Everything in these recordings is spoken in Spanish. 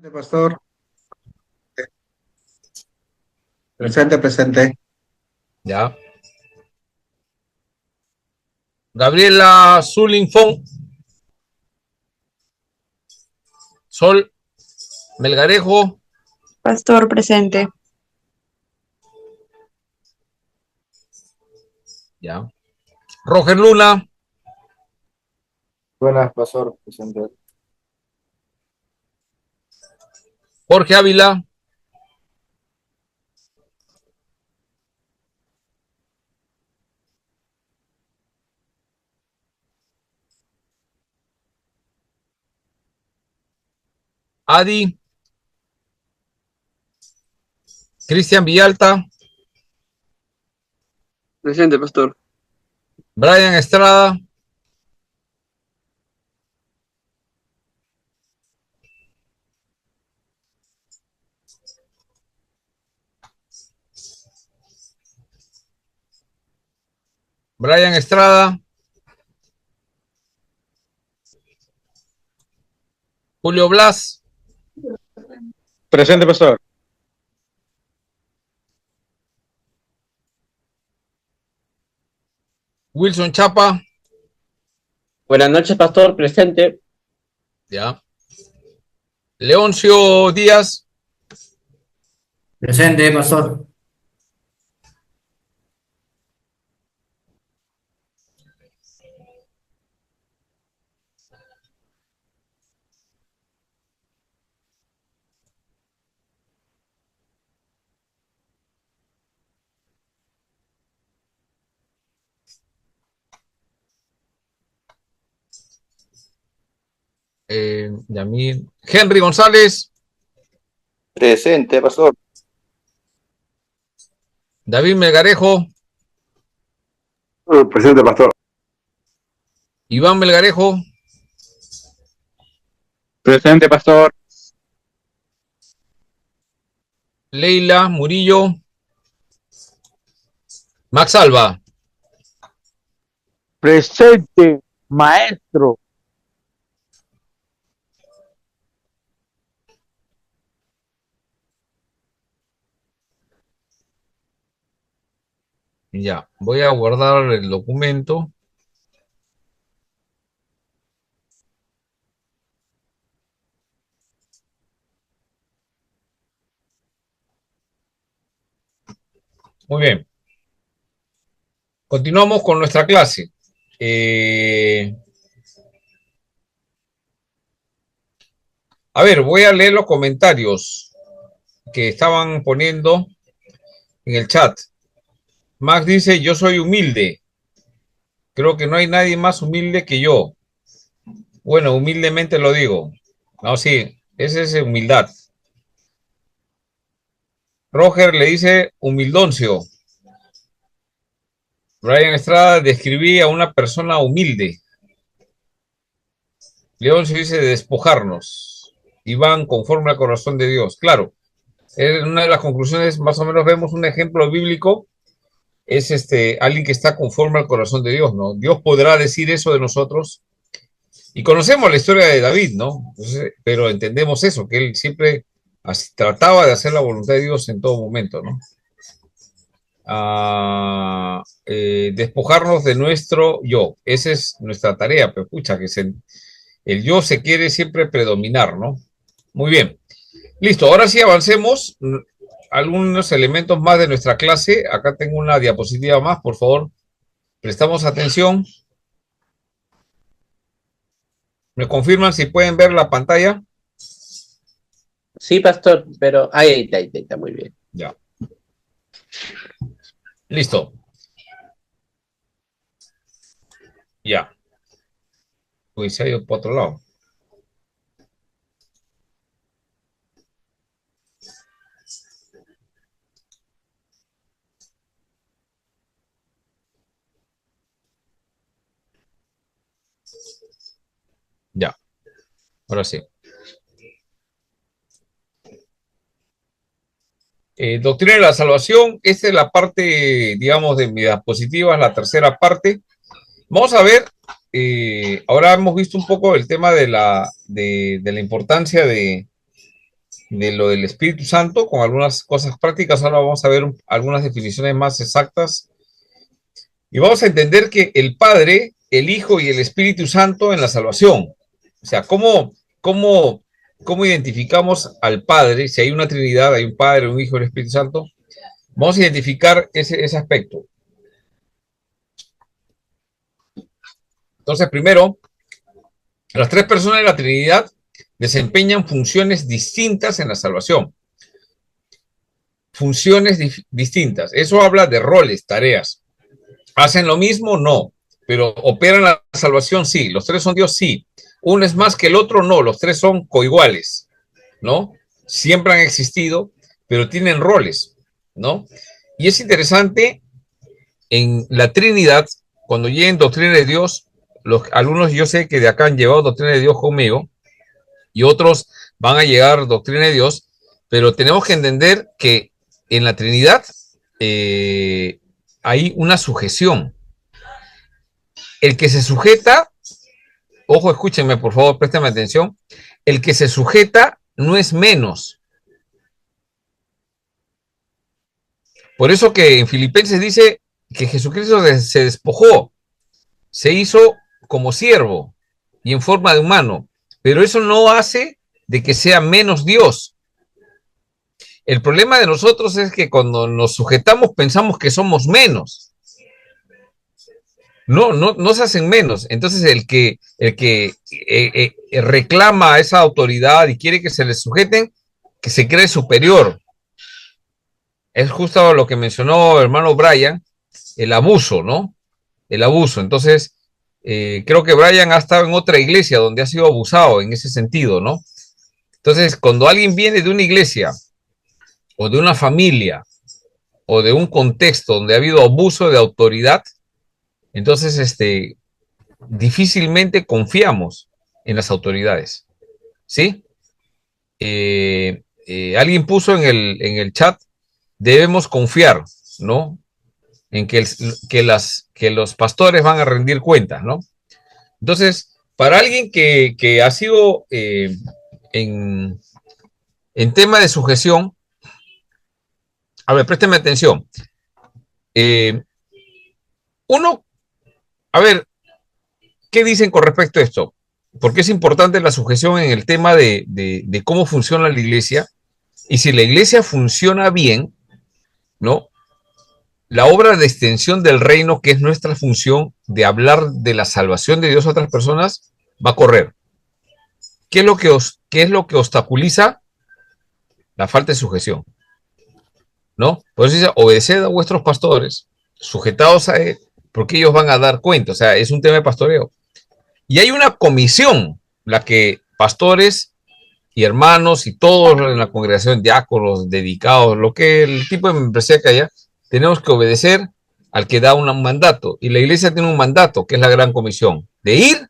Pastor, presente, presente. Ya. Gabriela Zulinfón, Sol Melgarejo, Pastor presente. ya. Roger Luna, Buenas, pastor, presente. Jorge Ávila, Adi, Cristian Villalta, Presente, pastor. Brian Estrada, Brian Estrada, Julio Blas, Presente, pastor. Wilson Chapa, Buenas noches, pastor. Presente. ya. Leoncio Díaz, Presente, pastor. Yamil, Henry González, Presente, pastor. David Melgarejo, Presente, pastor. Iván Melgarejo, Presente, pastor. Leila Murillo, Max Alba. Presente, maestro. Ya, voy a guardar el documento. Muy bien. Continuamos con nuestra clase. A ver, voy a leer los comentarios que estaban poniendo en el chat. Max dice, yo soy humilde. Creo que no hay nadie más humilde que yo. Bueno, humildemente lo digo. No, sí, esa es humildad. Roger le dice humildoncio. Brian Estrada describía a una persona humilde. Leoncio dice despojarnos. Iván, conforme al corazón de Dios. Claro, en una de las conclusiones más o menos vemos un ejemplo bíblico, es alguien que está conforme al corazón de Dios, ¿no? Dios podrá decir eso de nosotros. Y conocemos la historia de David, ¿no? Entonces, pero entendemos eso, que él siempre trataba de hacer la voluntad de Dios en todo momento, ¿no? Despojarnos de nuestro yo. Esa es nuestra tarea, pero escucha, que el yo se quiere siempre predominar, ¿no? Muy bien. Listo, ahora sí avancemos. Algunos elementos más de nuestra clase. Acá tengo una diapositiva más, por favor. Prestamos atención. ¿Me confirman si pueden ver la pantalla? Sí, pastor, pero ahí está, muy bien. Ya. Listo. Ya. Uy, se ha ido por otro lado. Ya. Ahora sí. Doctrina de la salvación. Esta es la parte, digamos, de mi diapositiva, la tercera parte. Vamos a ver. Ahora hemos visto un poco el tema de la importancia de lo del Espíritu Santo con algunas cosas prácticas. Ahora vamos a ver algunas definiciones más exactas y vamos a entender que el Padre, el Hijo y el Espíritu Santo en la salvación. O sea, ¿cómo identificamos al Padre? Si hay una Trinidad, hay un Padre, un Hijo y un Espíritu Santo. Vamos a identificar ese aspecto. Entonces, primero, las tres personas de la Trinidad desempeñan funciones distintas en la salvación. Funciones distintas. Eso habla de roles, tareas. ¿Hacen lo mismo? No. Pero ¿operan la salvación? Sí. ¿Los tres son Dios? Sí. ¿Uno es más que el otro? No. Los tres son coiguales, ¿no? Siempre han existido, pero tienen roles, ¿no? Y es interesante en la Trinidad, cuando lleguen doctrina de Dios, los alumnos yo sé que de acá han llevado doctrina de Dios conmigo y otros van a llegar doctrina de Dios, pero tenemos que entender que en la Trinidad hay una sujeción. El que se sujeta, ojo, escúchenme por favor, préstenme atención, el que se sujeta no es menos. Por eso que en Filipenses dice que Jesucristo se despojó, se hizo como siervo y en forma de humano, pero eso no hace de que sea menos Dios. El problema de nosotros es que cuando nos sujetamos pensamos que somos menos. No se hacen menos. Entonces el que reclama esa autoridad y quiere que se le sujeten, que se cree superior. Es justo lo que mencionó el hermano Brian, el abuso, ¿no? El abuso. Entonces, creo que Brian ha estado en otra iglesia donde ha sido abusado en ese sentido, ¿no? Entonces, cuando alguien viene de una iglesia o de una familia o de un contexto donde ha habido abuso de autoridad, entonces difícilmente confiamos en las autoridades, ¿sí? Alguien puso en el chat, debemos confiar, ¿no? En que los pastores van a rendir cuentas, ¿no? Entonces, para alguien que ha sido en tema de sujeción, a ver, présteme atención. A ver, ¿qué dicen con respecto a esto? Porque es importante la sujeción en el tema de cómo funciona la iglesia. Y si la iglesia funciona bien, ¿no? La obra de extensión del reino, que es nuestra función de hablar de la salvación de Dios a otras personas, va a correr. ¿Qué es lo que obstaculiza? La falta de sujeción, ¿no? Por eso dice, obedeced a vuestros pastores, sujetados a él, porque ellos van a dar cuenta. O sea, es un tema de pastoreo. Y hay una comisión, la que pastores y hermanos y todos en la congregación, diáconos, dedicados, lo que el tipo de membresía que haya, tenemos que obedecer al que da un mandato. Y la iglesia tiene un mandato, que es la gran comisión, de ir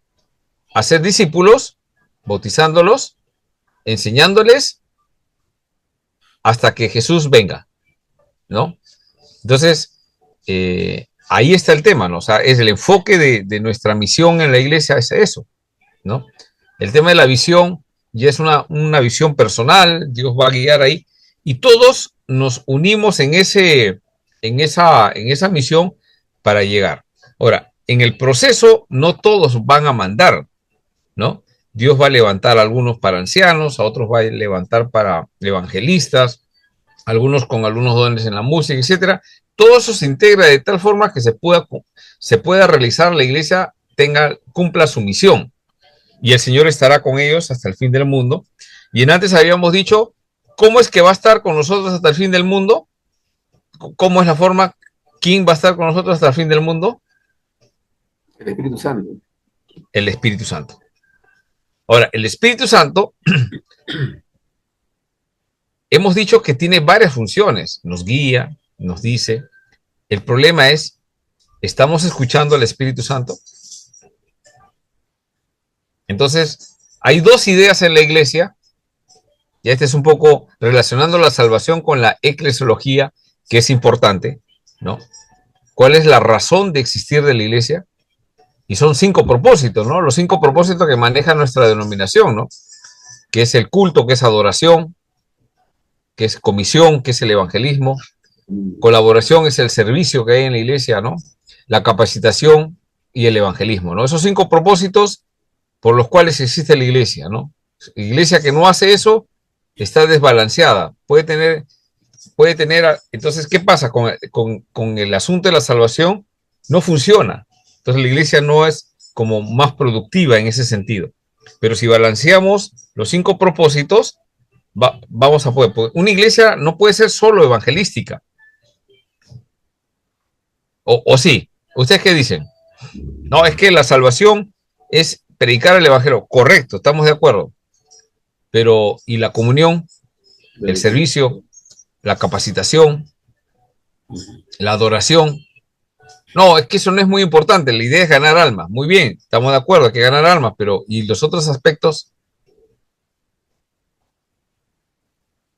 a ser discípulos, bautizándolos, enseñándoles hasta que Jesús venga, ¿no? Entonces, ahí está el tema, ¿no? O sea, es el enfoque de nuestra misión en la iglesia, es eso, ¿no? El tema de la visión ya es una visión personal, Dios va a guiar ahí, y todos nos unimos en esa misión para llegar. Ahora, en el proceso no todos van a mandar, ¿no? Dios va a levantar a algunos para ancianos, a otros va a levantar para evangelistas, algunos con algunos dones en la música, etcétera. Todo eso se integra de tal forma que se pueda realizar, la iglesia cumpla su misión. Y el Señor estará con ellos hasta el fin del mundo. Y antes habíamos dicho, ¿cómo es que va a estar con nosotros hasta el fin del mundo? ¿Cómo es la forma? ¿Quién va a estar con nosotros hasta el fin del mundo? El Espíritu Santo. El Espíritu Santo. Ahora, el Espíritu Santo, hemos dicho que tiene varias funciones. Nos guía, nos dice. El problema es, ¿estamos escuchando al Espíritu Santo? Entonces, hay dos ideas en la iglesia, y este es un poco relacionando la salvación con la eclesiología, que es importante, ¿no? ¿Cuál es la razón de existir de la iglesia? Y son 5 propósitos, ¿no? Los 5 propósitos que maneja nuestra denominación, ¿no? Que es el culto, que es adoración, que es comisión, que es el evangelismo, colaboración es el servicio que hay en la iglesia, ¿no? La capacitación y el evangelismo, ¿no? Esos 5 propósitos por los cuales existe la iglesia, ¿no? La iglesia que no hace eso está desbalanceada, entonces, ¿qué pasa con el asunto de la salvación? No funciona. Entonces la iglesia no es como más productiva en ese sentido. Pero si balanceamos los 5 propósitos, vamos a poder. Una iglesia no puede ser solo evangelística. ¿O sí? ¿Ustedes qué dicen? No, es que la salvación es predicar el evangelio. Correcto, estamos de acuerdo. Pero, ¿y la comunión? El servicio, la capacitación, la adoración. No, es que eso no es muy importante. La idea es ganar almas. Muy bien, estamos de acuerdo, hay que ganar almas, pero ¿y los otros aspectos?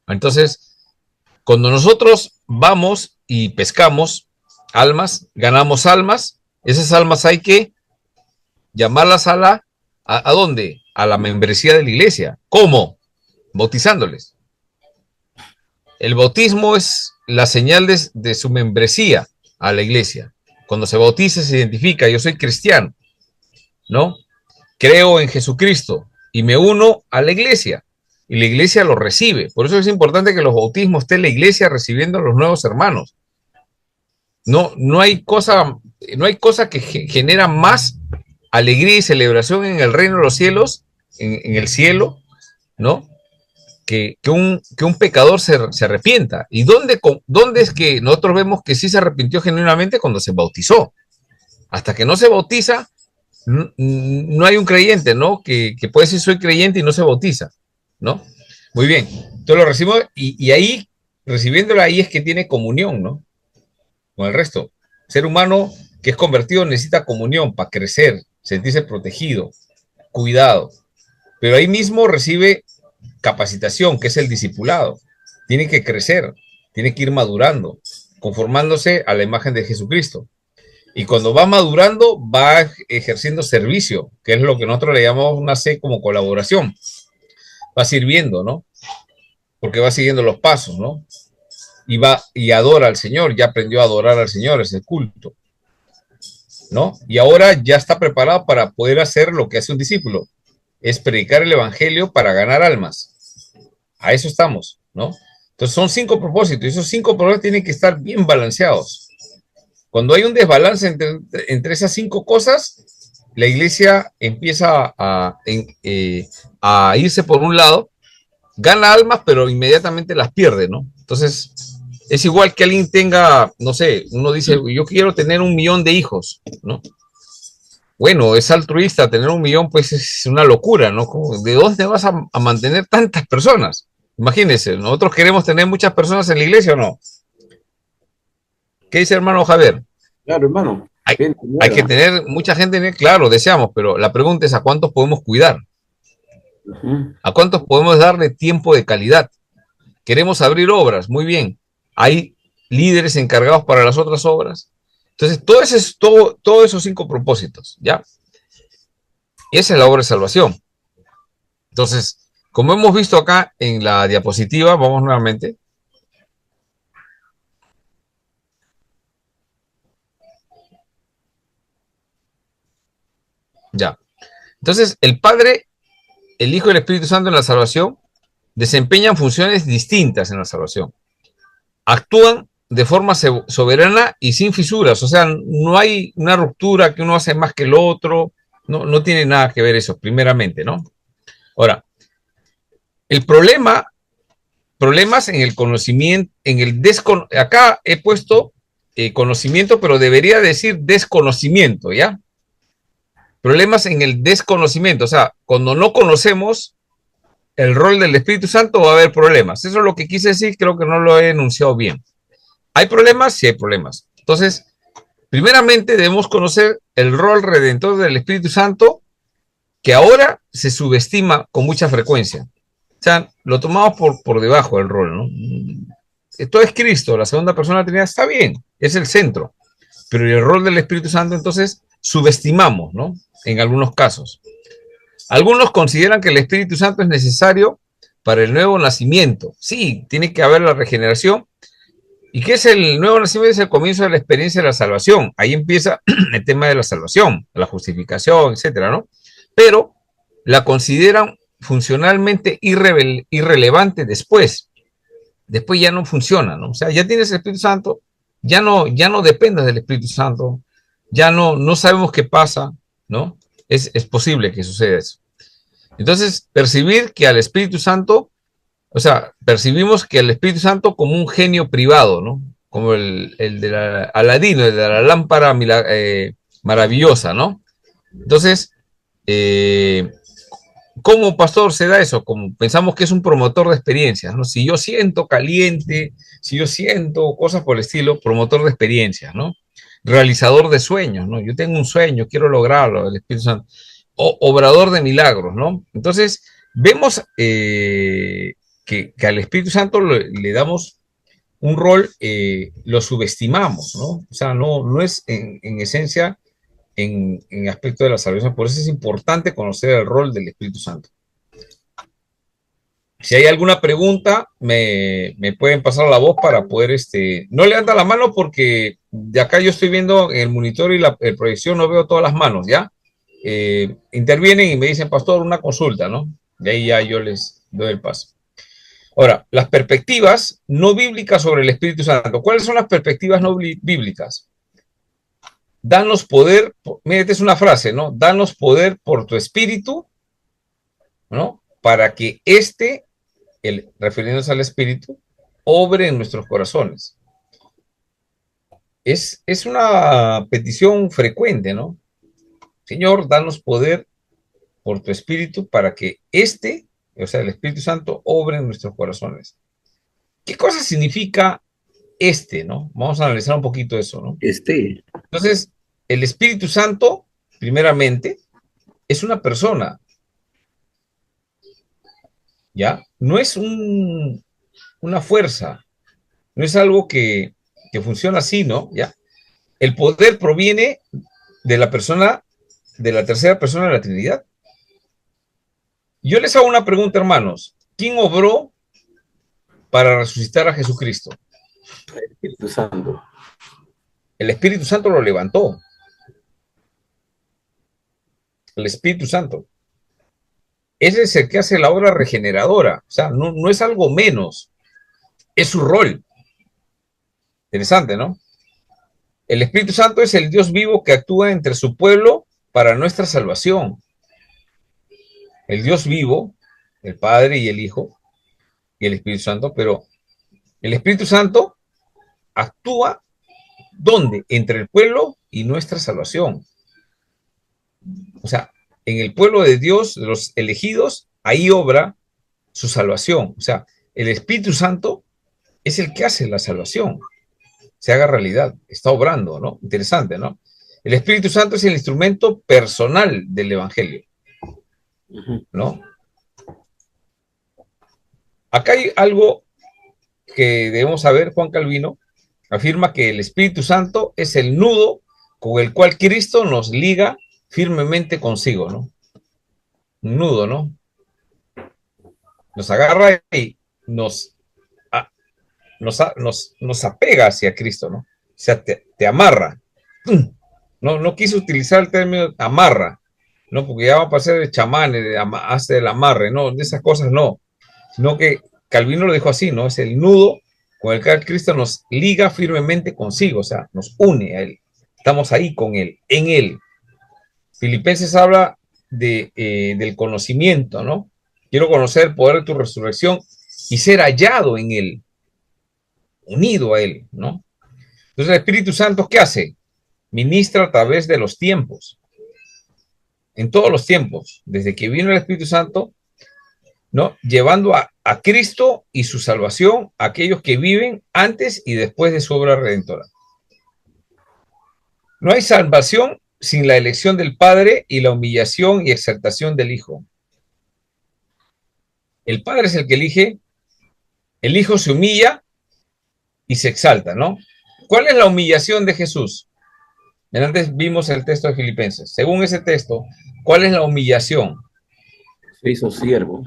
Entonces, cuando nosotros vamos y pescamos almas, ganamos almas, esas almas hay que llamarlas ¿a dónde? A la membresía de la iglesia. ¿Cómo? Bautizándoles. El bautismo es la señal de su membresía a la iglesia. Cuando se bautiza se identifica, yo soy cristiano, ¿no? Creo en Jesucristo y me uno a la iglesia. Y la iglesia lo recibe. Por eso es importante que los bautismos esté la iglesia recibiendo a los nuevos hermanos. No hay cosa que genera más alegría y celebración en el reino de los cielos, en el cielo, ¿no? Que un pecador se arrepienta. ¿Y dónde es que nosotros vemos que sí se arrepintió genuinamente? Cuando se bautizó. Hasta que no se bautiza, no hay un creyente, ¿no? Que puede decir soy creyente y no se bautiza, ¿no? Muy bien. Entonces lo recibimos y ahí, recibiéndolo ahí es que tiene comunión, ¿no? Con el resto. Ser humano que es convertido necesita comunión para crecer, sentirse protegido, cuidado. Pero ahí mismo recibe capacitación, que es el discipulado. Tiene que crecer, tiene que ir madurando, conformándose a la imagen de Jesucristo. Y cuando va madurando, va ejerciendo servicio, que es lo que nosotros le llamamos una C como colaboración. Va sirviendo, ¿no? Porque va siguiendo los pasos, ¿no? Y adora al Señor, ya aprendió a adorar al Señor, es el culto, ¿no? Y ahora ya está preparado para poder hacer lo que hace un discípulo, es predicar el evangelio para ganar almas. A eso estamos, ¿no? Entonces son 5 propósitos, y esos 5 propósitos tienen que estar bien balanceados. Cuando hay un desbalance entre esas 5 cosas, la iglesia empieza a irse por un lado, gana almas, pero inmediatamente las pierde, ¿no? Entonces, es igual que alguien tenga, no sé, uno dice, yo quiero tener 1 millón de hijos, ¿no? Bueno, es altruista, tener 1 millón, pues es una locura, ¿no? ¿De dónde vas a mantener tantas personas? Imagínense, nosotros queremos tener muchas personas en la iglesia, ¿o no? ¿Qué dice hermano Javier? Claro, hermano. Hay que tener mucha gente, claro, deseamos, pero la pregunta es ¿a cuántos podemos cuidar? ¿A cuántos podemos darle tiempo de calidad? Queremos abrir obras, muy bien. Hay líderes encargados para las otras obras. Entonces, todos esos 5 propósitos, ¿ya? Esa es la obra de salvación. Entonces, como hemos visto acá en la diapositiva, vamos nuevamente. Ya. Entonces, el Padre, el Hijo y el Espíritu Santo en la salvación desempeñan funciones distintas en la salvación. Actúan de forma soberana y sin fisuras, o sea, no hay una ruptura que uno hace más que el otro, no tiene nada que ver eso, primeramente, ¿no? Ahora, el problemas en el conocimiento, acá he puesto conocimiento, pero debería decir desconocimiento, ¿ya? Problemas en el desconocimiento, o sea, cuando no conocemos el rol del Espíritu Santo va a haber problemas. Eso es lo que quise decir, creo que no lo he enunciado bien. ¿Hay problemas? Sí hay problemas. Entonces, primeramente debemos conocer el rol redentor del Espíritu Santo, que ahora se subestima con mucha frecuencia. O sea, lo tomamos por debajo del rol, ¿no? Esto es Cristo, la segunda persona de la Trinidad, está bien, es el centro. Pero el rol del Espíritu Santo, entonces, subestimamos, ¿no? En algunos casos. Algunos consideran que el Espíritu Santo es necesario para el nuevo nacimiento. Sí, tiene que haber la regeneración. ¿Y qué es el nuevo nacimiento? Es el comienzo de la experiencia de la salvación. Ahí empieza el tema de la salvación, la justificación, etcétera, ¿no? Pero la consideran funcionalmente irrelevante después. Después ya no funciona, ¿no? O sea, ya tienes el Espíritu Santo, ya no dependes del Espíritu Santo, ya no sabemos qué pasa, ¿no? Es posible que suceda eso. Entonces, percibir que al Espíritu Santo, o sea, percibimos que al Espíritu Santo como un genio privado, ¿no? Como el de Aladino, el de la lámpara maravillosa, ¿no? Entonces, ¿cómo, pastor, se da eso? Como pensamos que es un promotor de experiencias, ¿no? Si yo siento caliente, si yo siento cosas por el estilo, promotor de experiencias, ¿no? Realizador de sueños, ¿no? Yo tengo un sueño, quiero lograrlo, el Espíritu Santo. Obrador de milagros, ¿no? Entonces, vemos que al Espíritu Santo le damos un rol, lo subestimamos, ¿no? O sea, no es en esencia en aspecto de la salvación. Por eso es importante conocer el rol del Espíritu Santo. Si hay alguna pregunta, me pueden pasar la voz para poder, no levantan la mano porque de acá yo estoy viendo en el monitor y la proyección, no veo todas las manos, ¿ya? Intervienen y me dicen, pastor, una consulta, ¿no? De ahí ya yo les doy el paso. Ahora, las perspectivas no bíblicas sobre el Espíritu Santo. ¿Cuáles son las perspectivas no bíblicas? Danos poder, mira, esta es una frase, ¿no? Danos poder por tu Espíritu, ¿no? Para que refiriéndose al Espíritu, obre en nuestros corazones. Es una petición frecuente, ¿no? Señor, danos poder por tu Espíritu para que o sea, el Espíritu Santo, obre en nuestros corazones. ¿Qué cosa significa no? Vamos a analizar un poquito eso, ¿no? Entonces, el Espíritu Santo, primeramente, es una persona, ¿ya? No es una fuerza, no es algo que funciona así, ¿no? ¿Ya? El poder proviene de la persona, de la tercera persona de la Trinidad. Yo les hago una pregunta, hermanos. ¿Quién obró para resucitar a Jesucristo? El Espíritu Santo. El Espíritu Santo lo levantó. El Espíritu Santo. Ese es el que hace la obra regeneradora. O sea, no es algo menos. Es su rol. Interesante, ¿no? El Espíritu Santo es el Dios vivo que actúa entre su pueblo para nuestra salvación. El Dios vivo, el Padre y el Hijo y el Espíritu Santo, pero el Espíritu Santo actúa ¿dónde? Entre el pueblo y nuestra salvación. O sea, en el pueblo de Dios, los elegidos, ahí obra su salvación. O sea, el Espíritu Santo es el que hace la salvación, se haga realidad, está obrando, ¿no? Interesante, ¿no? El Espíritu Santo es el instrumento personal del Evangelio, ¿no? Acá hay algo que debemos saber. Juan Calvino afirma que el Espíritu Santo es el nudo con el cual Cristo nos liga firmemente consigo, ¿no? Un nudo, ¿no? Nos agarra y nos apega hacia Cristo, ¿no? O sea, te amarra. No quise utilizar el término amarra, ¿no? Porque ya va a pasar de chamanes, hace el amarre, ¿no? De esas cosas no. Sino que Calvino lo dijo así, ¿no? Es el nudo con el que Cristo nos liga firmemente consigo, o sea, nos une a Él. Estamos ahí con Él, en Él. Filipenses habla del conocimiento, ¿no? Quiero conocer el poder de tu resurrección y ser hallado en Él, unido a Él, ¿no? Entonces el Espíritu Santo, ¿qué hace? Ministra a través de los tiempos, en todos los tiempos, desde que vino el Espíritu Santo, ¿no? Llevando a Cristo y su salvación a aquellos que viven antes y después de su obra redentora. No hay salvación sin la elección del Padre y la humillación y exaltación del Hijo. El Padre es el que elige, el Hijo se humilla y se exalta, ¿no? ¿Cuál es la humillación de Jesús? Antes vimos el texto de Filipenses. Según ese texto, ¿cuál es la humillación? Se hizo siervo.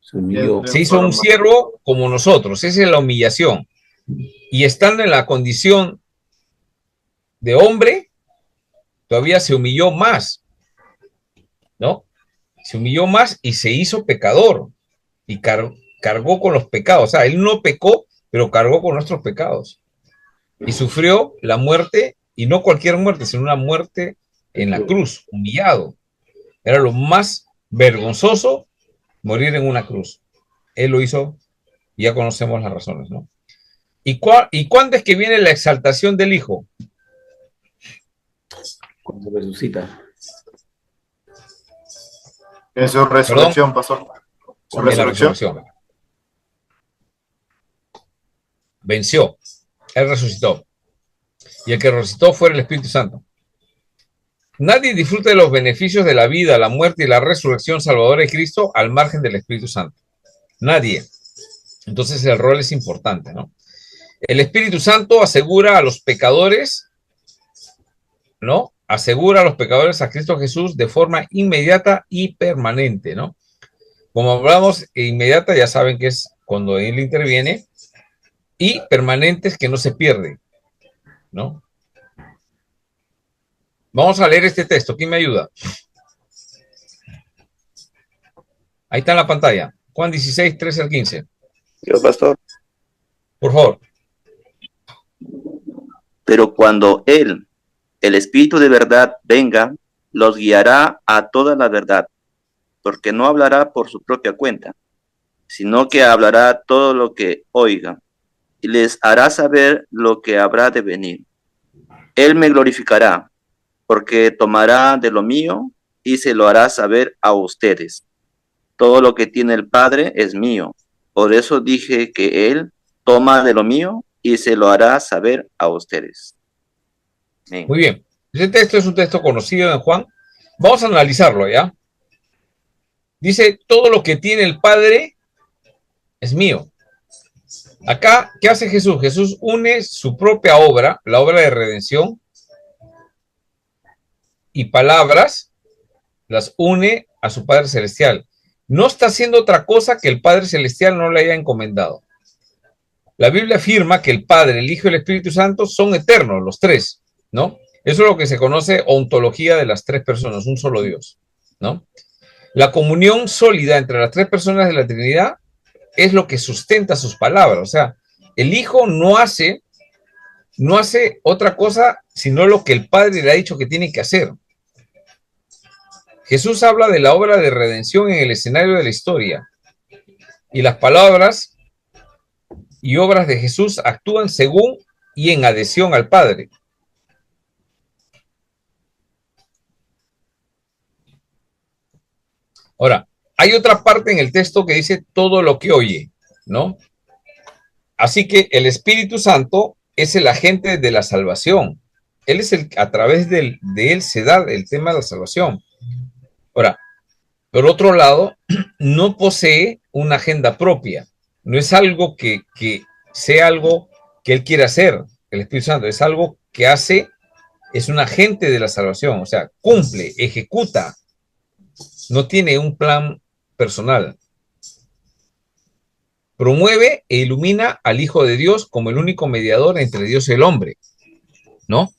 Se humilló. Se hizo un siervo como nosotros. Esa es la humillación. Y estando en la condición de hombre, todavía se humilló más, ¿no? Se humilló más y se hizo pecador. Y cargó con los pecados. O sea, él no pecó, pero cargó con nuestros pecados. Y sufrió la muerte, y no cualquier muerte, sino una muerte en la cruz, humillado. Era lo más vergonzoso morir en una cruz. Él lo hizo, y ya conocemos las razones, ¿no? ¿Y cuándo es que viene la exaltación del Hijo? Cuando resucita. En su resurrección, pastor. Su En la resurrección. resurrección. Venció. Él resucitó. Y el que resucitó fue el Espíritu Santo. Nadie disfruta de los beneficios de la vida, la muerte y la resurrección salvadora de Cristo al margen del Espíritu Santo. Nadie. Entonces el rol es importante, ¿no? El Espíritu Santo asegura a los pecadores, ¿no? Asegura a los pecadores a Cristo Jesús de forma inmediata y permanente, ¿no? Como hablamos, inmediata ya saben que es cuando Él interviene, y permanente es que no se pierde, ¿no? Vamos a leer este texto. ¿Quién me ayuda? Ahí está en la pantalla. Juan 16, 13 al 15. Yo, pastor. Por favor. Pero cuando Él, el Espíritu de verdad, venga, los guiará a toda la verdad, porque no hablará por su propia cuenta, sino que hablará todo lo que oiga, y les hará saber lo que habrá de venir. Él me glorificará, porque tomará de lo mío y se lo hará saber a ustedes. Todo lo que tiene el Padre es mío. Por eso dije que Él toma de lo mío y se lo hará saber a ustedes. Amén. Muy bien. Este texto es un texto conocido en Juan. Vamos a analizarlo, ¿ya? Dice, todo lo que tiene el Padre es mío. Acá, ¿qué hace Jesús? Jesús une su propia obra, la obra de redención, y palabras, las une a su Padre Celestial. No está haciendo otra cosa que el Padre Celestial no le haya encomendado. La Biblia afirma que el Padre, el Hijo y el Espíritu Santo son eternos, los tres, ¿no? Eso es lo que se conoce ontología de las tres personas, un solo Dios, ¿no? La comunión sólida entre las tres personas de la Trinidad es lo que sustenta sus palabras. O sea, el Hijo no hace otra cosa sino lo que el Padre le ha dicho que tiene que hacer. Jesús habla de la obra de redención en el escenario de la historia, y las palabras y obras de Jesús actúan según y en adhesión al Padre. Ahora, hay otra parte en el texto que dice todo lo que oye, ¿no? Así que el Espíritu Santo es el agente de la salvación. Él es a través de él se da el tema de la salvación. Ahora, por otro lado, no posee una agenda propia. No es algo que sea algo que él quiere hacer, el Espíritu Santo. Es algo que hace, es un agente de la salvación. O sea, cumple, ejecuta. No tiene un plan personal. Promueve e ilumina al Hijo de Dios como el único mediador entre Dios y el hombre, ¿no?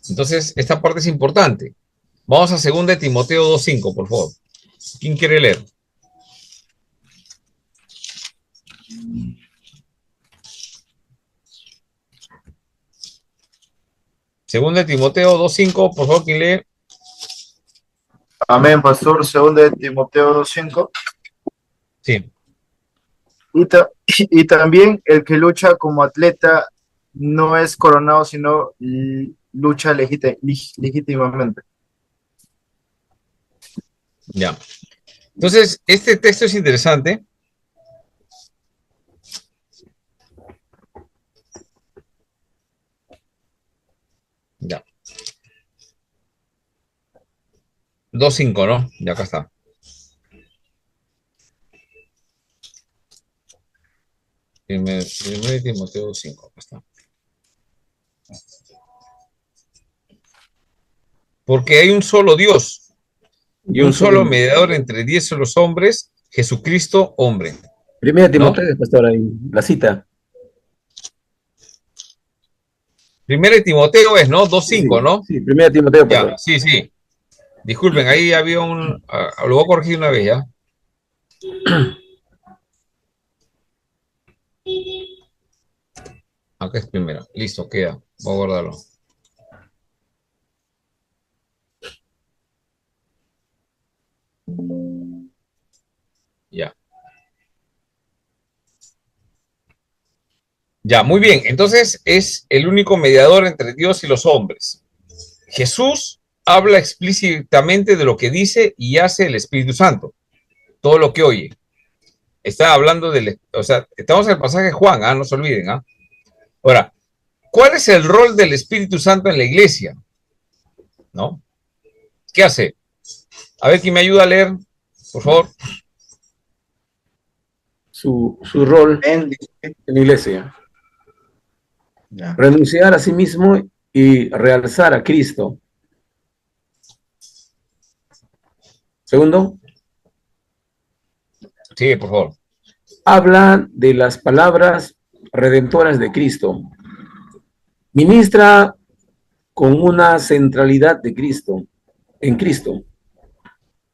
Entonces, esta parte es importante. Vamos a 2 Timoteo 2:5, por favor. ¿Quién quiere leer? Segunda de Timoteo 2:5, por favor, ¿quién lee? Amén, pastor. Segunda de Timoteo 2:5. Sí. Y también el que lucha como atleta no es coronado, sino lucha legítimamente. Ya. Entonces, este texto es interesante. Ya. 2:5, ¿no? Ya acá está. Primer Timoteo 2:5, acá está. Porque hay un solo Dios y un solo mediador entre Dios y los hombres, Jesucristo hombre. Primera Timoteo, pastor, ahí, la cita. Primero de Timoteo es, ¿no? 2.5, Sí, ¿no? sí, Primera Timoteo, pastor. Ya, sí, sí. Disculpen, ahí había lo voy a corregir una vez, ¿ya? Acá es primera. Listo, queda. Voy a guardarlo. Ya. Ya, muy bien. Entonces es el único mediador entre Dios y los hombres. Jesús habla explícitamente de lo que dice y hace el Espíritu Santo. Todo lo que oye. Está hablando o sea, estamos en el pasaje de Juan, no se olviden, Ahora, ¿cuál es el rol del Espíritu Santo en la iglesia? ¿No? ¿Qué hace? A ver, ¿quién me ayuda a leer? Por favor. Su rol Ven, en la iglesia. ya. Renunciar a sí mismo y realzar a Cristo. Segundo, Sí, por favor. habla de las palabras redentoras de Cristo. Ministra con una centralidad de Cristo, en Cristo.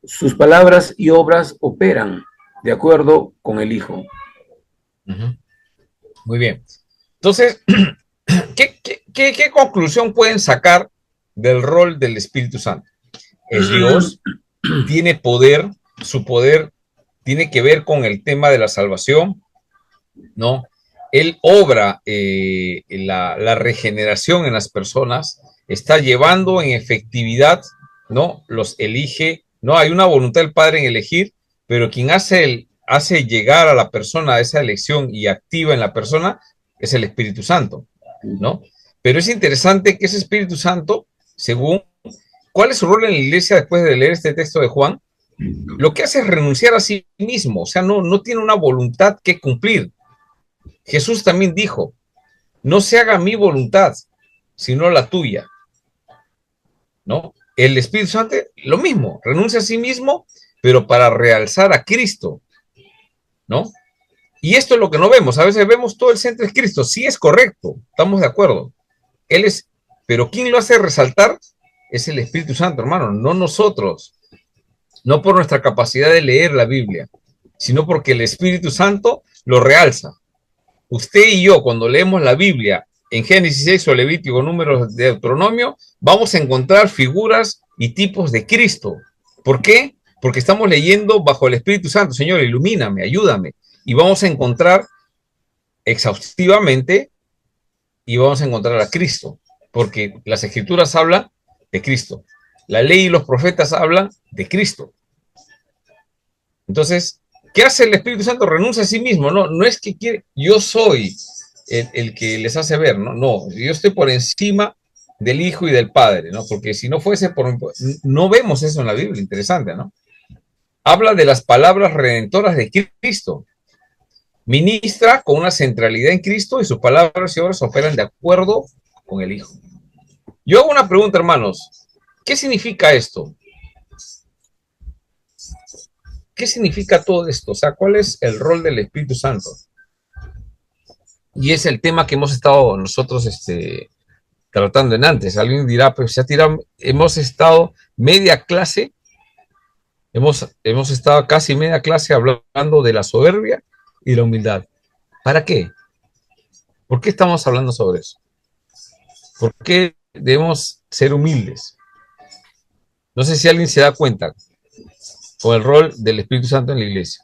Sus palabras y obras operan de acuerdo con el Hijo. Muy bien. Entonces, ¿qué conclusión pueden sacar del rol del Espíritu Santo? Es Dios, tiene poder, su poder tiene que ver con el tema de la salvación, ¿no? Él obra la regeneración en las personas, está llevando en efectividad, ¿no? Los elige, ¿no? Hay una voluntad del Padre en elegir, pero quien hace llegar a la persona a esa elección y activa en la persona es el Espíritu Santo, ¿no? Pero es interesante que ese Espíritu Santo, según, ¿cuál es su rol en la iglesia después de leer este texto de Juan? Lo que hace es renunciar a sí mismo, o sea, no tiene una voluntad que cumplir. Jesús también dijo, no se haga mi voluntad, sino la tuya, ¿no? El Espíritu Santo, lo mismo, renuncia a sí mismo, pero para realzar a Cristo, ¿no? Y esto es lo que no vemos, a veces vemos todo el centro es Cristo, sí es correcto, estamos de acuerdo, Él es, pero ¿quién lo hace resaltar? Es el Espíritu Santo, hermano, no nosotros, no por nuestra capacidad de leer la Biblia, sino porque el Espíritu Santo lo realza. Usted y yo, cuando leemos la Biblia en Génesis 6 o Levítico, Números, de Deuteronomio, vamos a encontrar figuras y tipos de Cristo. ¿Por qué? Porque estamos leyendo bajo el Espíritu Santo. Señor, ilumíname, ayúdame. Y vamos a encontrar exhaustivamente y vamos a encontrar a Cristo, porque las Escrituras hablan de Cristo. La ley y los profetas hablan de Cristo. Entonces, ¿qué hace el Espíritu Santo? Renuncia a sí mismo, no es que quiere, yo soy el que les hace ver, no, yo estoy por encima del Hijo y del Padre, ¿no? Porque si no fuese no vemos eso en la Biblia, interesante, ¿no? Habla de las palabras redentoras de Cristo, ministra con una centralidad en Cristo y sus palabras y obras operan de acuerdo con el Hijo. Yo hago una pregunta, hermanos, ¿qué significa esto? ¿Qué significa todo esto? O sea, ¿cuál es el rol del Espíritu Santo? Y es el tema que hemos estado nosotros tratando en antes. Alguien dirá, pues ya hemos estado media clase, hemos estado casi media clase hablando de la soberbia y la humildad. ¿Para qué? ¿Por qué estamos hablando sobre eso? ¿Por qué debemos ser humildes? No sé si alguien se da cuenta con el rol del Espíritu Santo en la iglesia.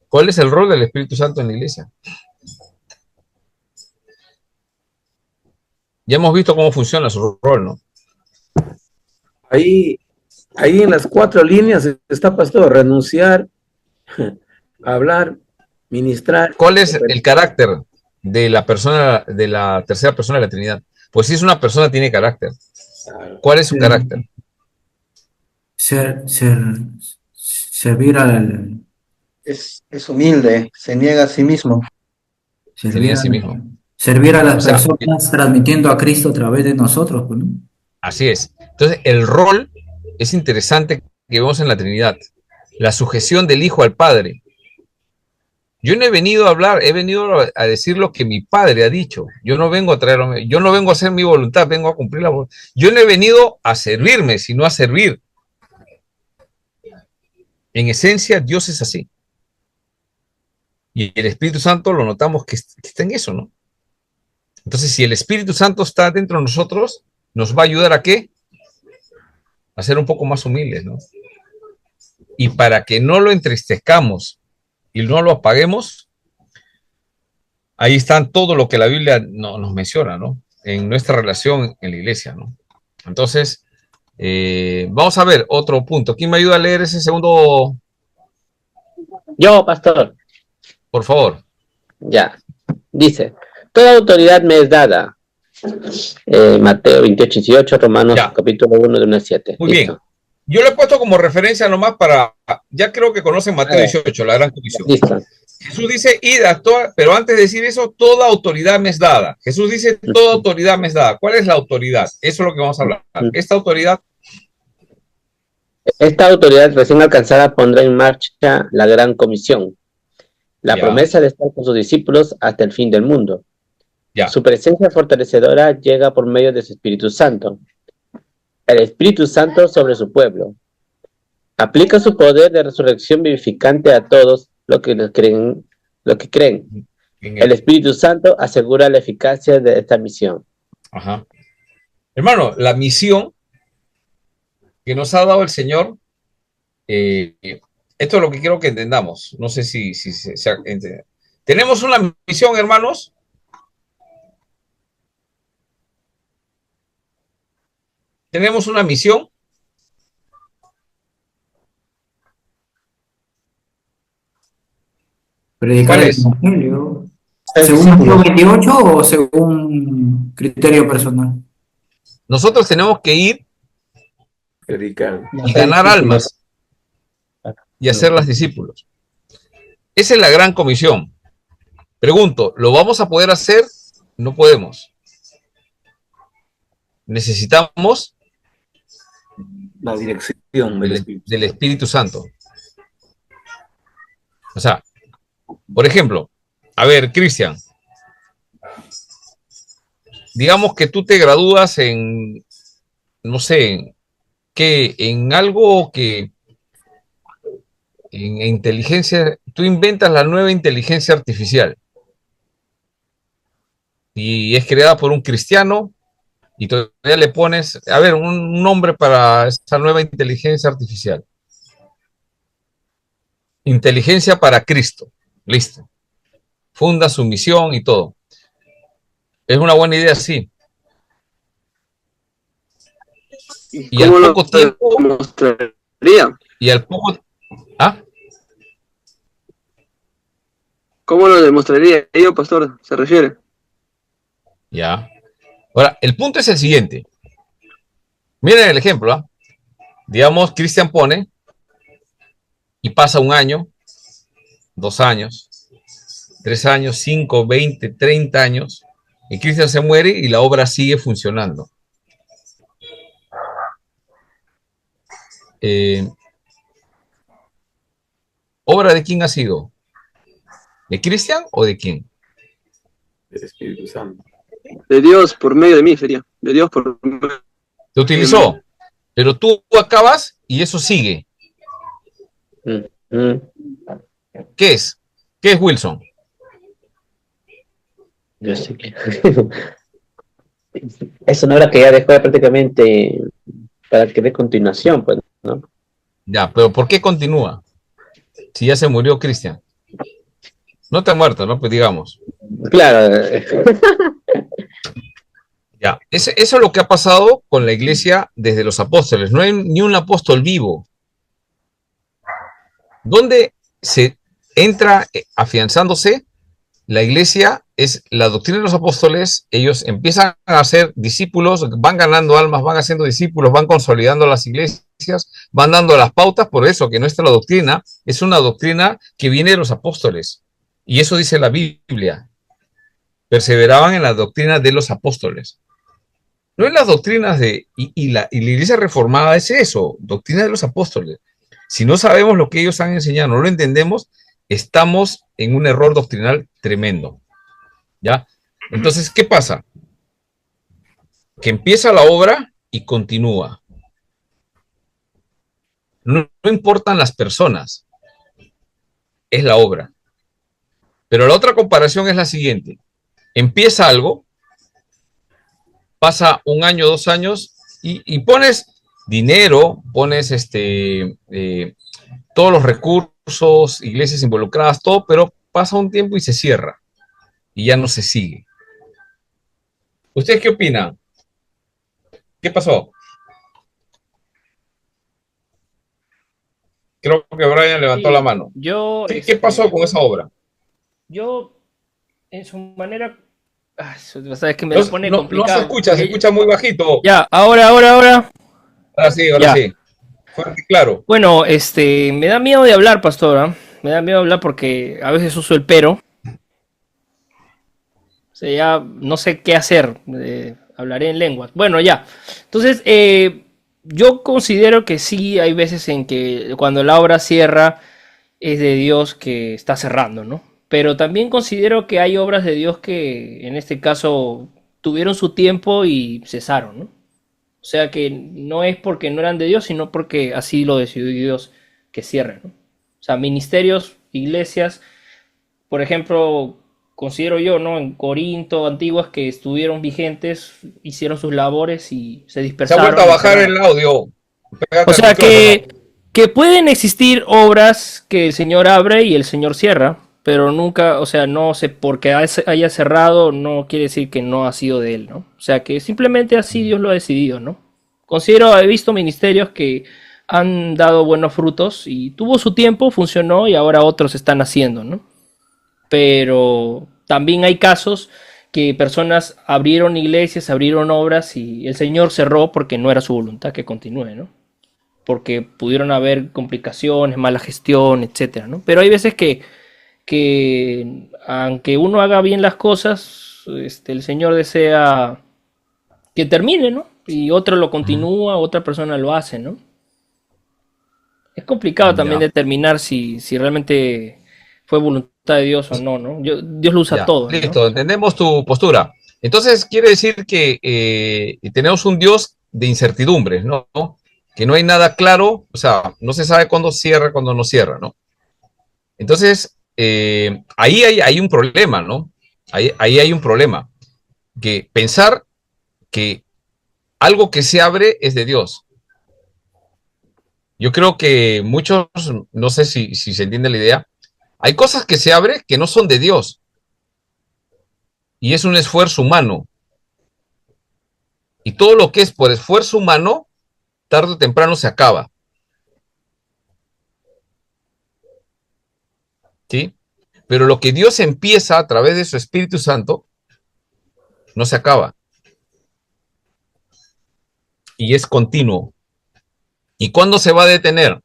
¿Cuál es el rol del Espíritu Santo en la iglesia? Ya hemos visto cómo funciona su rol, ¿no? Ahí en las 4 líneas está, pastor, renunciar, hablar, ministrar. ¿Cuál es el carácter de la persona, de la tercera persona de la Trinidad? Pues si es una persona, tiene carácter. ¿Cuál es su carácter? Servir al... Es humilde, se niega a sí mismo. Sería en sí mismo. Servir a las O sea, personas transmitiendo a Cristo a través de nosotros, pues, ¿no? Así es. Entonces, el rol es interesante que vemos en la Trinidad. la sujeción del Hijo al Padre. Yo no he venido a hablar, he venido a decir lo que mi Padre ha dicho. Yo no vengo a traer, yo no vengo a hacer mi voluntad, vengo a cumplir la voluntad. Yo no he venido a servirme, sino a servir. En esencia, Dios es así. Y el Espíritu Santo lo notamos que está en eso, ¿no? Entonces, si el Espíritu Santo está dentro de nosotros, nos va a ayudar a ¿qué? A ser un poco más humildes, ¿no? Y para que no lo entristezcamos y no lo apaguemos, ahí están todo lo que la Biblia nos menciona, ¿no? En nuestra relación en la iglesia, ¿no? Entonces, vamos a ver otro punto. ¿Quién me ayuda a leer ese segundo? Yo, pastor. Por favor. Ya. Dice, toda autoridad me es dada. Mateo 28, 18, Romanos Ya. capítulo 1 de 1 a 7. Muy Listo. bien. Yo lo he puesto como referencia nomás para, ya creo que conocen Mateo 18, la gran comisión. Listo. Jesús dice, id a toda, pero antes de decir eso, toda autoridad me es dada. Jesús dice, toda autoridad me es dada. ¿Cuál es la autoridad? Eso es lo que vamos a hablar. Esta autoridad, Esta autoridad recién alcanzada pondrá en marcha la gran comisión. La Ya. promesa de estar con sus discípulos hasta el fin del mundo. ya, Su presencia fortalecedora llega por medio de su Espíritu Santo. El Espíritu Santo sobre su pueblo. Aplica su poder de resurrección vivificante a todos los que creen. en El el- Espíritu Santo asegura la eficacia de esta misión. ajá. Hermano, la misión que nos ha dado el Señor, esto es lo que quiero que entendamos. No sé si se entiende. Tenemos una misión, hermanos. Tenemos una misión. Predicar ¿Cuál el es? Evangelio. El ¿Según discípulo. Mateo 28 o según criterio personal? Nosotros tenemos que ir Predicar. y ganar almas y hacerlas discípulos. Esa es la gran comisión. Pregunto, ¿lo vamos a poder hacer? No podemos. Necesitamos La dirección del Espíritu. del Espíritu Santo. O sea, por ejemplo, a ver, Cristian, digamos que tú te gradúas en, no sé, en algo que, en inteligencia, tú inventas la nueva inteligencia artificial y es creada por un cristiano y todavía le pones, a ver, un nombre para esa nueva inteligencia artificial. Inteligencia para Cristo. Listo. Funda su misión y todo. Es una buena idea, sí. Y al poco tiempo, demostraría? y al poco, ¿ah? ¿Cómo lo demostraría yo, pastor? ¿Se refiere? Ya. Ahora, el punto es el siguiente. Miren el ejemplo, ¿ah? Digamos, Cristian pone y pasa 1 año, 2 años, 3 años, 5, 20, 30 años, y Cristian se muere y la obra sigue funcionando. ¿Obra de quién ha sido? ¿De Cristian o de quién? Del Espíritu Santo. De Dios por medio de mí sería. De Dios por medio. Te utilizó, pero tú acabas y eso sigue. ¿Qué es? ¿Qué es Wilson? Yo sé que... Es una obra que ya dejó prácticamente para que dé continuación, pues, ¿no? Ya, pero ¿por qué continúa? Si ya se murió Cristian. No te ha muerto, ¿no? Pues digamos. Claro. Ya, eso es lo que ha pasado con la iglesia desde los apóstoles. No hay ni un apóstol vivo. ¿Dónde se entra afianzándose? La iglesia es la doctrina de los apóstoles. Ellos empiezan a ser discípulos, van ganando almas, van haciendo discípulos, van consolidando las iglesias, van dando las pautas. Por eso que nuestra doctrina es una doctrina que viene de los apóstoles. Y eso dice la Biblia. Perseveraban en la doctrina de los apóstoles. No en las doctrinas de... Y la iglesia reformada es eso, doctrina de los apóstoles. Si no sabemos lo que ellos han enseñado, no lo entendemos, estamos en un error doctrinal tremendo. ¿Ya? Entonces, ¿qué pasa? Que empieza la obra y continúa. No importan las personas, es la obra. Pero la otra comparación es la siguiente. Empieza algo, pasa 1 año, 2 años, y pones dinero, pones todos los recursos, iglesias involucradas, todo, pero pasa un tiempo y se cierra, y ya no se sigue. ¿Ustedes qué opinan? ¿Qué pasó? Creo que Brian levantó la mano. ¿Qué pasó con esa obra? Yo, en su manera... sabes que me lo pone complicado. No se escucha muy bajito. Ya, ahora. Ahora sí. Fuerte y claro. Bueno, me da miedo de hablar, pastor, ¿eh? Me da miedo de hablar porque a veces uso el pero. O sea, ya no sé qué hacer. Hablaré en lenguas. Bueno, ya. Entonces, yo considero que sí hay veces en que cuando la obra cierra es de Dios que está cerrando, ¿no? Pero también considero que hay obras de Dios que en este caso tuvieron su tiempo y cesaron, ¿no? O sea que no es porque no eran de Dios, sino porque así lo decidió Dios que cierren, ¿no? O sea, ministerios, iglesias, por ejemplo, considero yo, ¿no? En Corinto, antiguas que estuvieron vigentes, hicieron sus labores y se Se ha dispersaron. vuelto a bajar el audio. Pégate O sea al micrófono. que pueden existir obras que el Señor abre y el Señor cierra, pero nunca, o sea, no sé, porque haya cerrado no quiere decir que no ha sido de Él, ¿no? O sea, que simplemente así Dios lo ha decidido, ¿no? He visto ministerios que han dado buenos frutos y tuvo su tiempo, funcionó y ahora otros están haciendo, ¿no? Pero también hay casos que personas abrieron iglesias, abrieron obras y el Señor cerró porque no era su voluntad que continúe, ¿no? Porque pudieron haber complicaciones, mala gestión, etcétera, ¿no? Pero hay veces que aunque uno haga bien las cosas, el Señor desea que termine, ¿no? Y otro lo continúa, otra persona lo hace, ¿no? Es complicado también determinar si realmente fue voluntad de Dios o no, ¿no? Dios lo usa todo, ¿no? Listo, entendemos tu postura. Entonces quiere decir que tenemos un Dios de incertidumbres, ¿no? Que no hay nada claro, o sea, no se sabe cuándo cierra, cuándo no cierra, ¿no? Entonces, ahí hay un problema, ¿no? Ahí hay un problema. Que pensar que algo que se abre es de Dios. Yo creo que muchos, no sé si se entiende la idea, hay cosas que se abren que no son de Dios. Y es un esfuerzo humano. Y todo lo que es por esfuerzo humano, tarde o temprano se acaba. ¿Sí? Pero lo que Dios empieza a través de su Espíritu Santo, no se acaba. Y es continuo. ¿Y cuándo se va a detener?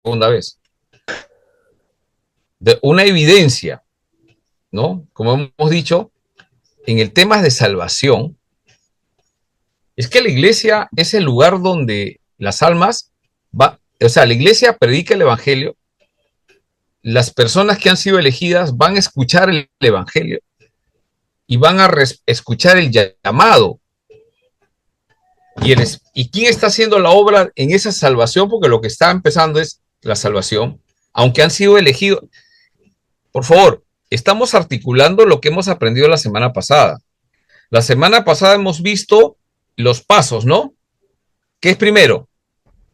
Segunda vez. De una evidencia, ¿no? Como hemos dicho, en el tema de salvación, es que la iglesia es el lugar donde las almas o sea, la iglesia predica el evangelio, las personas que han sido elegidas van a escuchar el evangelio y van a escuchar el llamado. ¿Y quién está haciendo la obra en esa salvación? Porque lo que está empezando es la salvación, aunque han sido elegidos. Por favor, estamos articulando lo que hemos aprendido la semana pasada. La semana pasada hemos visto los pasos, ¿no? ¿Qué es primero?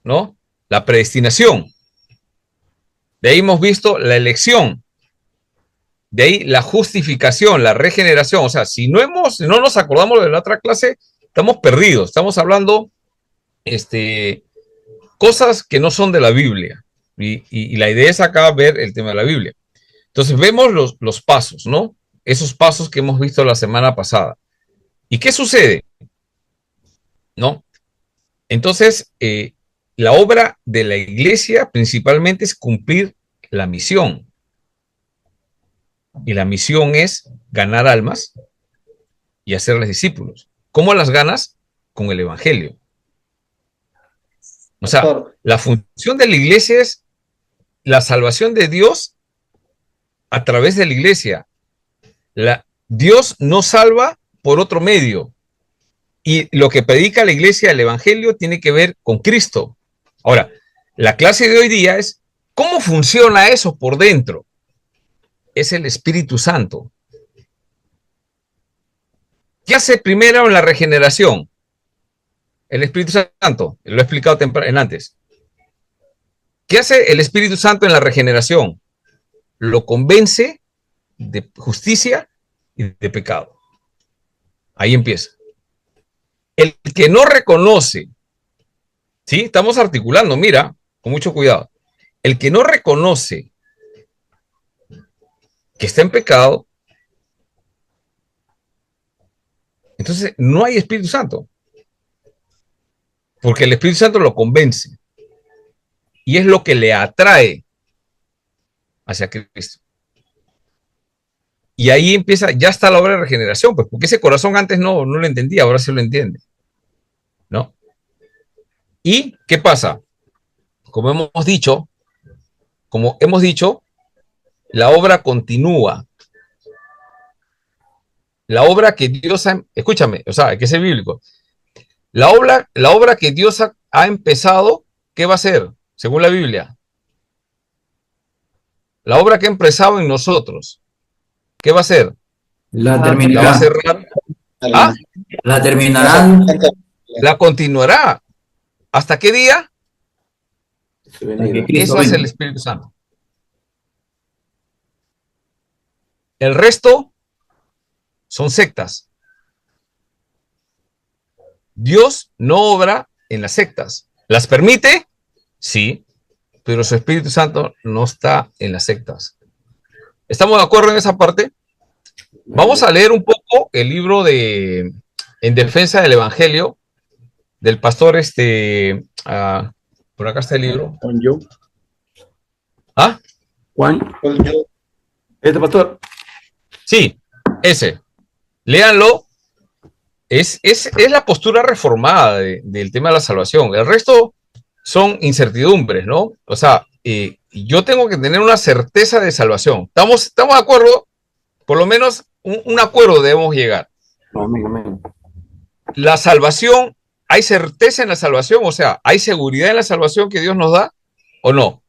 ¿No? La predestinación. De ahí hemos visto la elección. De ahí la justificación, la regeneración. O sea, si no nos acordamos de la otra clase, estamos perdidos. Estamos hablando cosas que no son de la Biblia. Y la idea es acá ver el tema de la Biblia. Entonces vemos los pasos, ¿no? Esos pasos que hemos visto la semana pasada. ¿Y qué sucede? ¿No? Entonces, la obra de la iglesia principalmente es cumplir la misión. Y la misión es ganar almas y hacerles discípulos. ¿Cómo las ganas? Con el evangelio. O sea, Pastor, la función de la iglesia es la salvación de Dios a través de la iglesia. Dios no salva por otro medio. Y lo que predica la iglesia, el evangelio, tiene que ver con Cristo. Ahora, la clase de hoy día es cómo funciona eso por dentro. Es el Espíritu Santo. ¿Qué hace primero en la regeneración? El Espíritu Santo. Lo he explicado antes. ¿Qué hace el Espíritu Santo en la regeneración? Lo convence de justicia y de pecado. Ahí empieza. El que no reconoce, ¿sí? Estamos articulando, mira, con mucho cuidado. El que no reconoce que está en pecado, entonces no hay Espíritu Santo. Porque el Espíritu Santo lo convence. Y es lo que le atrae hacia Cristo. Y ahí empieza, ya está la obra de regeneración, pues, porque ese corazón antes no lo entendía, ahora sí lo entiende. ¿No? ¿Y qué pasa? Como hemos dicho, la obra continúa. La obra que Dios ha, escúchame, o sea, hay que ser bíblico. La obra que Dios ha empezado, ¿qué va a hacer? Según la Biblia. La obra que ha empezado en nosotros, ¿qué va a hacer? La La va a terminará. cerrar. ¿Ah? La terminará. La continuará. ¿Hasta qué día? Cristo Eso es venga. el Espíritu Santo. El resto son sectas. Dios no obra en las sectas. ¿Las permite? Sí, pero su Espíritu Santo no está en las sectas. ¿Estamos de acuerdo en esa parte? Vamos a leer un poco el libro de En defensa del Evangelio del pastor por acá está el libro. Juan yo. ¿Ah? Juan. Este pastor. Sí, ese. Léanlo. Es la postura reformada del tema de la salvación. El resto son incertidumbres, ¿no? O sea, yo tengo que tener una certeza de salvación. ¿Estamos de acuerdo? Por lo menos un acuerdo debemos llegar. Amén, amén. La salvación, ¿hay certeza en la salvación? O sea, ¿hay seguridad en la salvación que Dios nos da o no?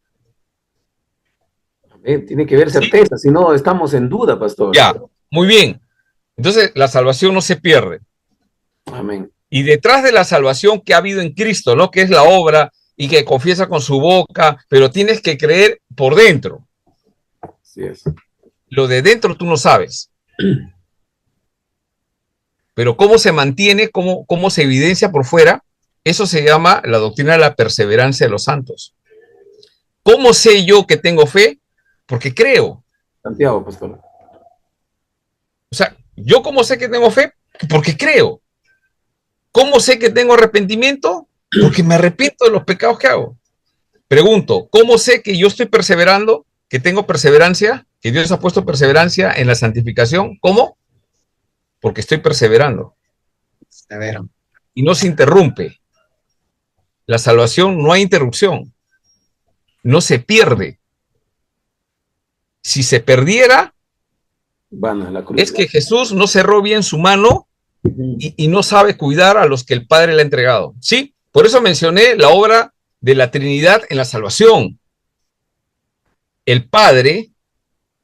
Tiene que haber certeza, si no estamos en duda, pastor. Ya, muy bien. Entonces, la salvación no se pierde. Amén. Y detrás de la salvación que ha habido en Cristo, ¿no? Que es la obra y que confiesa con su boca, pero tienes que creer por dentro. Así es. Lo de dentro tú no sabes. Pero cómo se mantiene, cómo se evidencia por fuera, eso se llama la doctrina de la perseverancia de los santos. ¿Cómo sé yo que tengo fe? Porque creo. Santiago, pastor. O sea, ¿yo cómo sé que tengo fe? Porque creo. ¿Cómo sé que tengo arrepentimiento? Porque me arrepiento de los pecados que hago. Pregunto, ¿cómo sé que yo estoy perseverando, que tengo perseverancia, que Dios ha puesto perseverancia en la santificación? ¿Cómo? Porque estoy perseverando. severo. Y no se interrumpe. La salvación no hay interrupción. No se pierde. Si se perdiera, Van a la cruz. es que Jesús no cerró bien su mano y no sabe cuidar a los que el Padre le ha entregado. ¿Sí? Por eso mencioné la obra de la Trinidad en la salvación. El Padre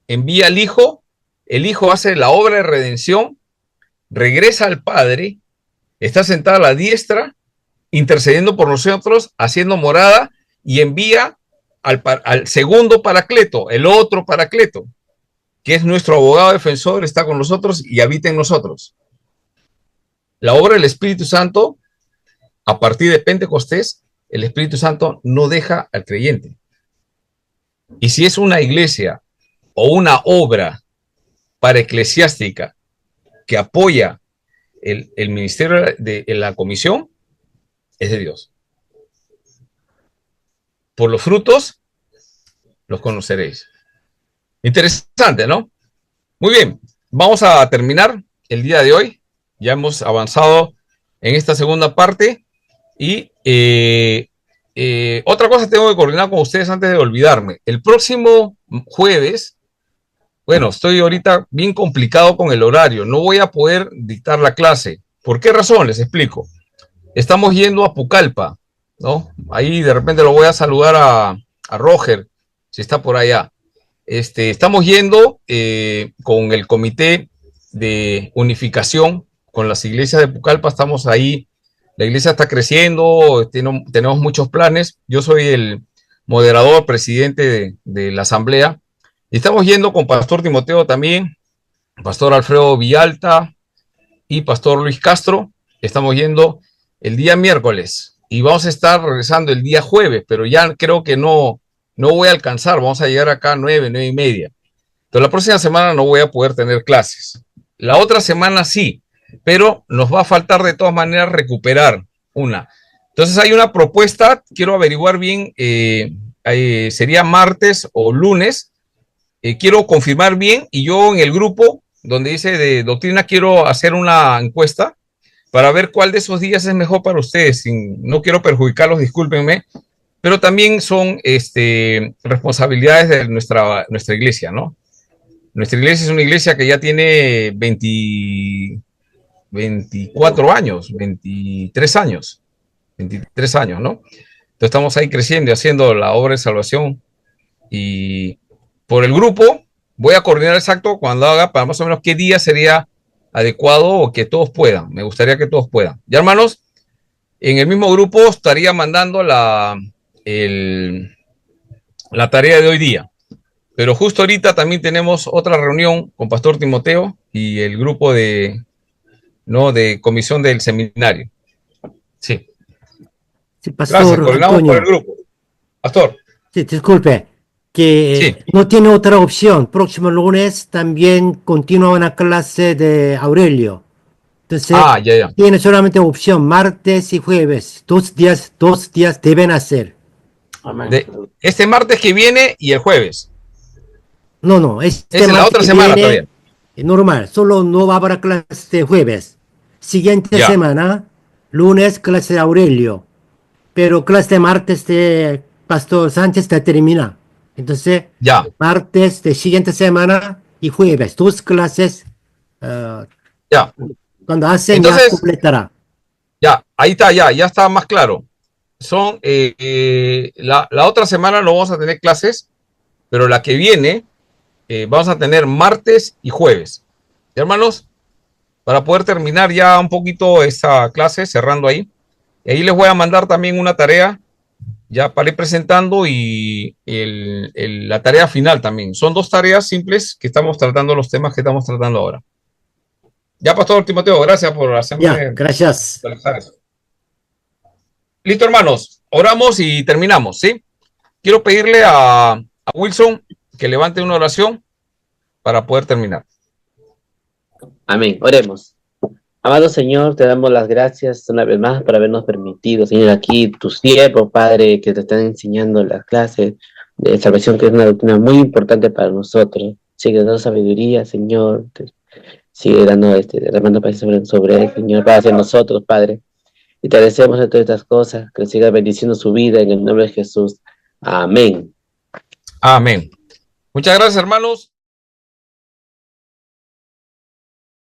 envía al Hijo, el Hijo hace la obra de redención, regresa al Padre, está sentado a la diestra, intercediendo por nosotros, haciendo morada, y envía al segundo Paracleto, el otro Paracleto, que es nuestro abogado defensor, está con nosotros y habita en nosotros. La obra del Espíritu Santo, a partir de Pentecostés, el Espíritu Santo no deja al creyente. Y si es una iglesia o una obra paraeclesiástica que apoya el ministerio de la comisión, es de Dios. Por los frutos los conoceréis. Interesante, ¿no? Muy bien, vamos a terminar el día de hoy. Ya hemos avanzado en esta segunda parte y Otra cosa tengo que coordinar con ustedes antes de olvidarme. El próximo jueves, bueno, estoy ahorita bien complicado con el horario. No voy a poder dictar la clase. ¿Por qué razón? Les explico. Estamos yendo a Pucallpa, ¿no? Ahí de repente lo voy a saludar a Roger, si está por allá. Estamos yendo con el comité de unificación con las iglesias de Pucallpa. Estamos ahí. La iglesia está creciendo, tenemos muchos planes. Yo soy el moderador, presidente de la asamblea. Y estamos yendo con Pastor Timoteo también, Pastor Alfredo Villalta y Pastor Luis Castro. Estamos yendo el día miércoles y vamos a estar regresando el día jueves, pero ya creo que no voy a alcanzar. Vamos a llegar acá a 9:30. Entonces la próxima semana no voy a poder tener clases. La otra semana sí, pero nos va a faltar de todas maneras recuperar una. Entonces hay una propuesta, quiero averiguar bien, sería martes o lunes. Quiero confirmar bien y yo en el grupo donde dice de doctrina quiero hacer una encuesta para ver cuál de esos días es mejor para ustedes. No quiero perjudicarlos, discúlpenme, pero también son responsabilidades de nuestra iglesia, ¿no? Nuestra iglesia es una iglesia que ya tiene 24 años, 23 años, ¿no? Entonces estamos ahí creciendo y haciendo la obra de salvación y por el grupo voy a coordinar exacto cuando haga para más o menos qué día sería adecuado o que todos puedan. Me gustaría que todos puedan. Ya, hermanos, en el mismo grupo estaría mandando la tarea de hoy día. Pero justo ahorita también tenemos otra reunión con Pastor Timoteo y el grupo de comisión del seminario. Sí. Sí, Pastor Gracias, coordinamos Antonio. por el grupo. Pastor. Sí, disculpe, que Sí. no tiene otra opción. Próximo lunes también continúa una clase de Aurelio. Entonces, Ya. tiene solamente opción martes y jueves. 2 días deben hacer. Este martes que viene y el jueves. No, Es en la martes otra que semana viene, todavía. normal, solo no va a haber clase de jueves. Siguiente Ya. semana, lunes, clase de Aurelio. Pero clase de martes de Pastor Sánchez te termina. Entonces, Ya. martes de siguiente semana y jueves, 2 clases. Ya. Cuando hacen, Entonces, ya completará. Ya, ahí está, ya está más claro. Son, la otra semana no vamos a tener clases, pero la que viene vamos a tener martes y jueves. ¿Ya, hermanos? Para poder terminar ya un poquito esa clase, cerrando ahí. Y ahí les voy a mandar también una tarea, ya para ir presentando y la tarea final también. Son 2 tareas simples que estamos tratando, los temas que estamos tratando ahora. Ya, Pastor Timoteo, gracias por hacerme Ya, gracias. actualizar eso. Listo, hermanos, oramos y terminamos, ¿sí? Quiero pedirle a Wilson que levante una oración para poder terminar. Amén. Oremos. Amado Señor, te damos las gracias una vez más por habernos permitido, Señor, aquí tus siervos, Padre, que te están enseñando las clases de salvación, que es una doctrina muy importante para nosotros. Sigue dando sabiduría, Señor. Sigue dando, derramando paciencia sobre él, Señor, para hacia nosotros, Padre. Y te agradecemos de todas estas cosas, que siga bendiciendo su vida en el nombre de Jesús. Amén. Amén. Muchas gracias, hermanos.